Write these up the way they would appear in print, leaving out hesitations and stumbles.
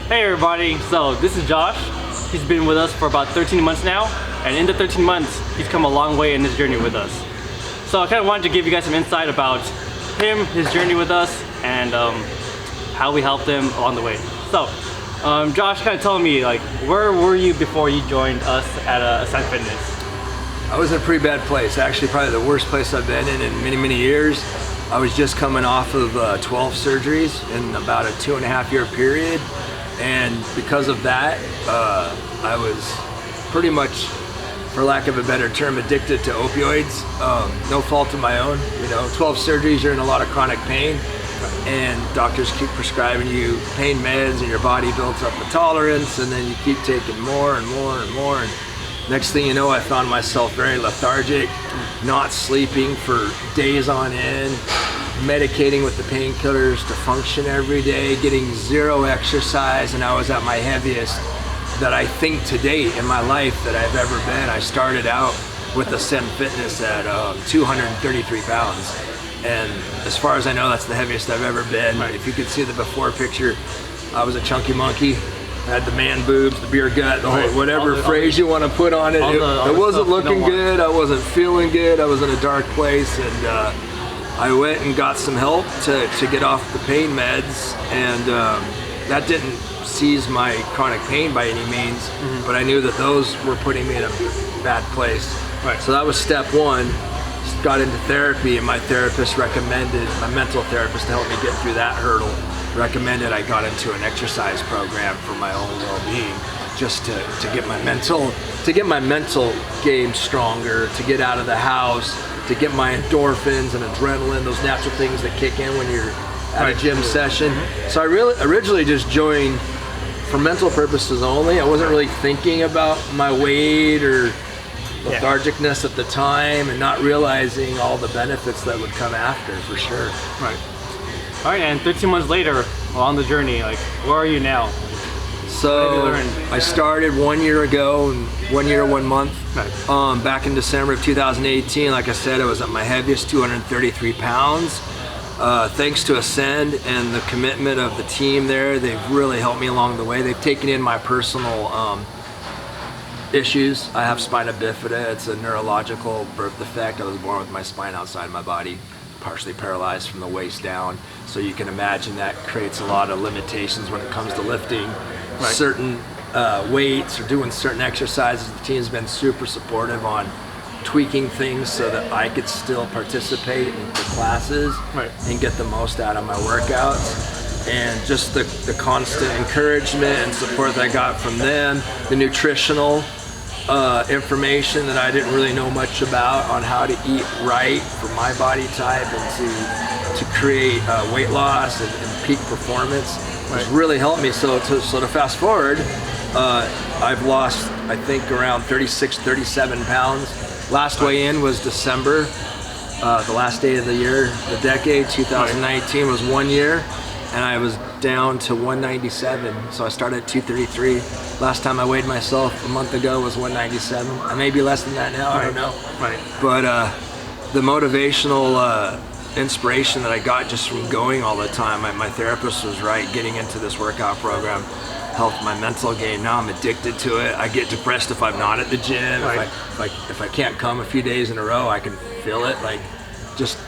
Hey everybody, so this is Josh. He's been with us for about 13 months now, and in the 13 months, he's come a long way in his journey with us. So I kind of wanted to give you guys some insight about him, his journey with us, and how we helped him along the way. So, Josh kind of told me, like, where were you before you joined us at Ascend Fitness? I was in a pretty bad place, actually probably the worst place I've been in many years. I was just coming off of 12 surgeries in about a 2.5 year period. And because of that, I was pretty much, for lack of a better term, addicted to opioids. No fault of my own. You know, 12 surgeries, you're in a lot of chronic pain, and doctors keep prescribing you pain meds, and your body builds up a tolerance, and then you keep taking more and more and more. And next thing you know, I found myself very lethargic, not sleeping for days on end, medicating with the painkillers to function every day, getting zero exercise, and I was at my heaviest that I think to date in my life that I've ever been. I started out with Ascend Fitness at 233 pounds, and as far as I know, that's the heaviest I've ever been. Right. If you could see the before picture, I was a chunky monkey. I had the man boobs, the beer gut, the whole, whatever phrase you want to put on it. It wasn't looking good, I wasn't feeling good, I was in a dark place, and I went and got some help to get off the pain meds, and that didn't cease my chronic pain by any means, but I knew that those were putting me in a bad place. Right. So that was step one. Got into therapy, and my therapist recommended, my mental therapist, to help me get through that hurdle, recommended I got into an exercise program for my own well-being, just to get my mental game stronger, to get out of the house, to get my endorphins and adrenaline, those natural things that kick in when you're at a gym session. So I really originally just joined for mental purposes only. I wasn't really thinking about my weight or lethargicness at the time, and not realizing all the benefits that would come after, for sure. Right. All right, and 13 months later, along the journey, like, where are you now? So I started 1 year ago, 1 year, 1 month. Right. Back in December of 2018, like I said, I was at my heaviest, 233 pounds. Thanks to Ascend and the commitment of the team there, they've really helped me along the way. They've taken in my personal issues. I have spina bifida. It's a neurological birth defect. I was born with my spine outside my body, partially paralyzed from the waist down. So you can imagine that creates a lot of limitations when it comes to lifting certain weights or doing certain exercises. The team's been super supportive on tweaking things so that I could still participate in the classes and get the most out of my workouts. And just the constant encouragement and support that I got from them, the nutritional information that I didn't really know much about on how to eat right for my body type and to create weight loss and peak performance has really helped me. So to fast forward, I've lost, I think, around 36, 37 pounds. Last weigh in was December, the last day of the year, the decade, 2019 was 1 year. And I was down to 197, so I started at 233. Last time I weighed myself a month ago was 197. I may be less than that now, I don't know. But the motivational inspiration that I got just from going all the time, my therapist was right, getting into this workout program helped my mental game. Now I'm addicted to it. I get depressed if I'm not at the gym. If I can't come a few days in a row, I can feel it, like just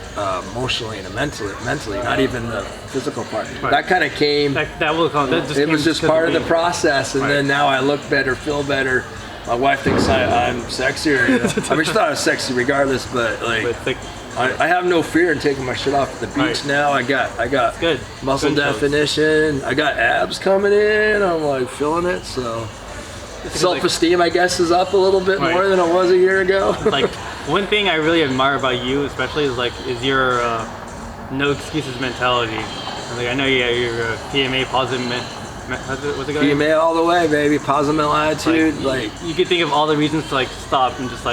emotionally and mentally, not even the physical part. That kind of came. That will come. That just it was just part of the process, and then now I look better, feel better. My wife thinks I'm sexier. You know? I mean, she thought I was sexy regardless, but like I have no fear in taking my shirt off at the beach now. I got good muscle definition. I got abs coming in. I'm like feeling it. So self-esteem, I guess, is up a little bit more than it was a year ago. Like, one thing I really admire about you, especially, is your no excuses mentality. Like, I know you're a PMA positive. What's it called? PMA all the way, baby. Positive mental attitude. Like you could think of all the reasons to stop and just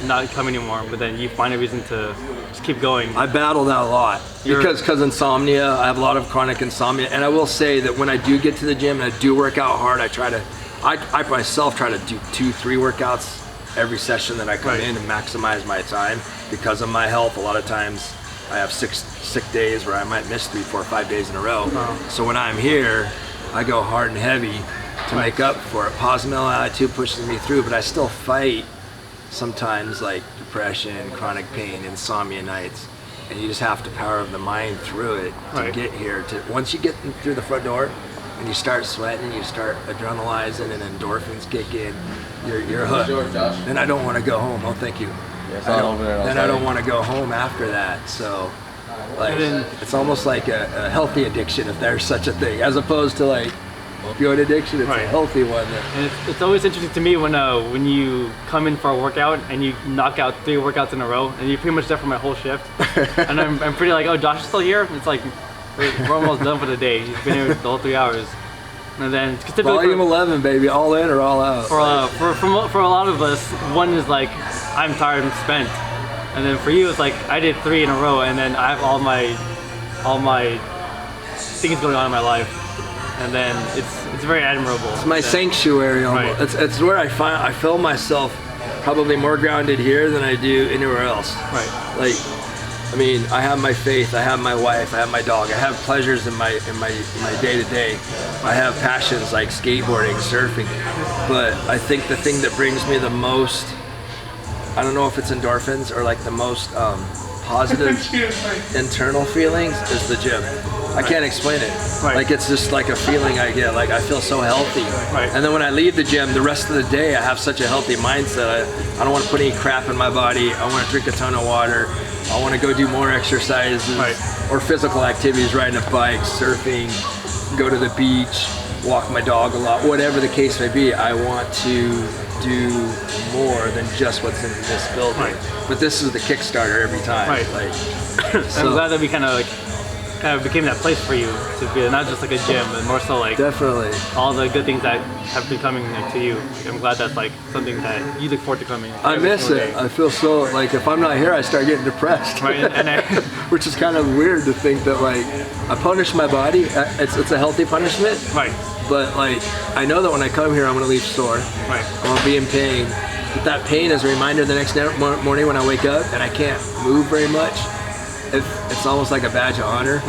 not come anymore, but then you find a reason to just keep going. I battle that a lot because insomnia. I have a lot of chronic insomnia, and I will say that when I do get to the gym and I do work out hard, I myself try to do 2-3 workouts every session that I come in and maximize my time because of my health. A lot of times I have sick days where I might miss 3, 4, 5 days in a row. So when I'm here, I go hard and heavy to make up for it. Positive mental attitude pushes me through, but I still fight sometimes, like depression, chronic pain, insomnia nights, and you just have to power the mind through it to get here. Once you get through the front door and you start sweating, you start adrenalizing and endorphins kick in, you're hooked. Then I don't want to go home. Oh, thank you. Then I don't want to go home after that. So like, it's almost like a healthy addiction, if there's such a thing, as opposed to like opioid addiction. It's a healthy one. And it's always interesting to me when you come in for a workout and you knock out 3 workouts in a row, and you're pretty much there for my whole shift. And I'm pretty like, oh, Josh is still here? It's like, we're almost done for the day. He's been here the whole 3 hours. And then Volume 11, baby, all in or all out. For a lot of us, one is like, I'm tired, I'm spent. And then for you, it's like, I did 3 in a row, and then I have all my things going on in my life. And then it's very admirable. It's my sanctuary almost. It's where I feel myself probably more grounded here than I do anywhere else. Like, I mean, I have my faith, I have my wife, I have my dog, I have pleasures in my day-to-day. I have passions like skateboarding, surfing. But I think the thing that brings me the most, I don't know if it's endorphins or like the most positive internal feelings, is the gym. I can't explain it. Like, it's just like a feeling I get. Like, I feel so healthy. And then when I leave the gym, the rest of the day, I have such a healthy mindset. I don't want to put any crap in my body. I want to drink a ton of water. I want to go do more exercises or physical activities, riding a bike, surfing, go to the beach, walk my dog a lot, whatever the case may be. I want to do more than just what's in this building. But this is the Kickstarter every time. Like, so I'm glad that we kind of became that place for you to be not just like a gym, but more so like all the good things that have been coming to you. I'm glad that's like something that you look forward to coming. I miss it. I feel so like if I'm not here, I start getting depressed. Which is kind of weird to think that like I punish my body. It's a healthy punishment. But like I know that when I come here, I'm gonna leave sore. I'm gonna be in pain. But that pain is a reminder the next morning when I wake up and I can't move very much. It's almost like a badge of honor.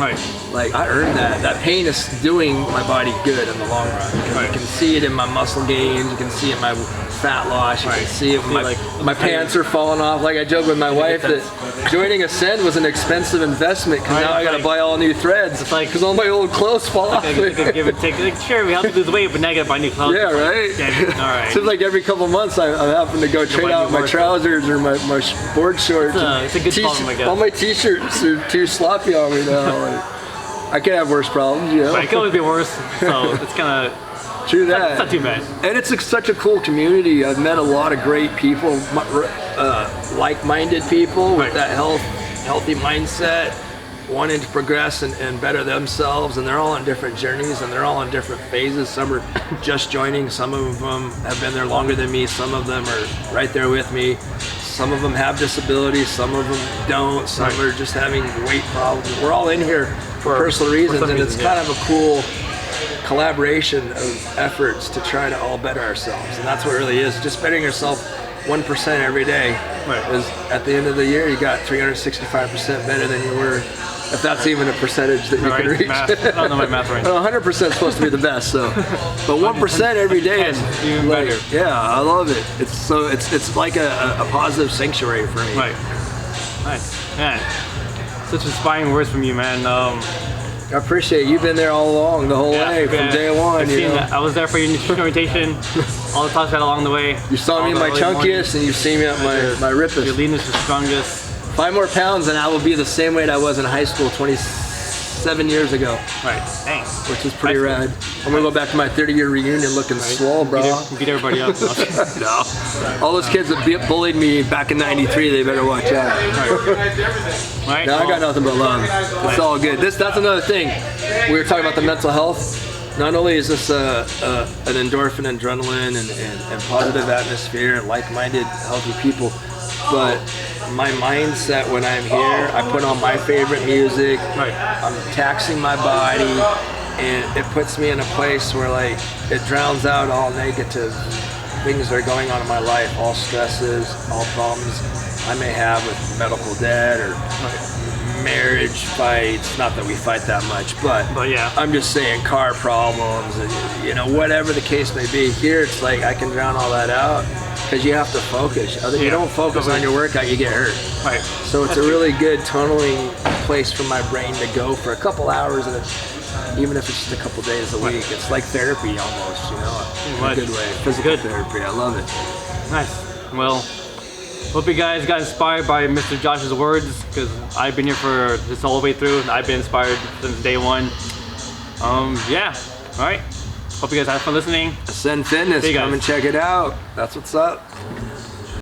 Like I earned that. That pain is doing my body good in the long run. You can see it in my muscle gains. You can see it in my fat loss. You can see it when my pants are falling off. Like I joke with my wife that joining Ascend was an expensive investment because now I got to buy all new threads because all my old clothes fall off. Give and take. Like, sure, we help you lose weight, but now you got to buy new clothes. Yeah, right. All right. Seems like every couple months I'm having to go trade out my trousers or my board shorts. It's a good problem, I guess. All my t-shirts are too sloppy on me now. I can have worse problems, you know. It can always be worse, so it's kind of true that. It's not too bad. And it's such a cool community. I've met a lot of great people, like-minded people with that healthy mindset, wanting to progress and better themselves. And they're all on different journeys, and they're all on different phases. Some are just joining. Some of them have been there longer than me. Some of them are right there with me. Some of them have disabilities, some of them don't, some are just having weight problems. We're all in here for personal reasons, and it's kind of a cool collaboration of efforts to try to all better ourselves. And that's what it really is. Just bettering yourself 1% every day is, at the end of the year, you got 365% better than you were, if that's even a percentage that you can reach. I don't know my math right now. 100% is supposed to be the best, so. But 1% every day is even better. Yeah, I love it. It's like a positive sanctuary for me. Nice. Man, such inspiring words from you, man. I appreciate it. You've been there all along, the whole way, from day one. I was there for your nutrition orientation, all the talks we had along the way. You saw me in my chunkiest, and you've seen me at my rippest. Your leanest, your strongest. 5 more pounds and I will be the same weight I was in high school 27 years ago. Thanks. Which is pretty rad. I'm gonna go back to my 30-year reunion looking swole, bro. Beat everybody up. No. All those kids that bullied me back in '93, they better watch out. No, I got nothing but love. It's all good. That's another thing. We were talking about the mental health. Not only is this an endorphin, adrenaline, and positive atmosphere, and like-minded, healthy people, but my mindset when I'm here, I put on my favorite music, I'm taxing my body, and it puts me in a place where like it drowns out all negative things that are going on in my life, all stresses, all problems I may have with medical debt or marriage fights, not that we fight that much, but yeah. I'm just saying car problems, and, you know, whatever the case may be. Here it's like I can drown all that out because you have to focus. If you don't focus on your workout, you get hurt. Right. So it's a really good tunneling place for my brain to go for a couple hours, and even if it's just a couple days a week. It's like therapy almost, you know, in a good way. Physical therapy, I love it. Nice. Well, hope you guys got inspired by Mr. Josh's words, because I've been here for this whole way through. I've been inspired since day one. Yeah. All right. Hope you guys had fun listening. Ascend Fitness, come and check it out. That's what's up.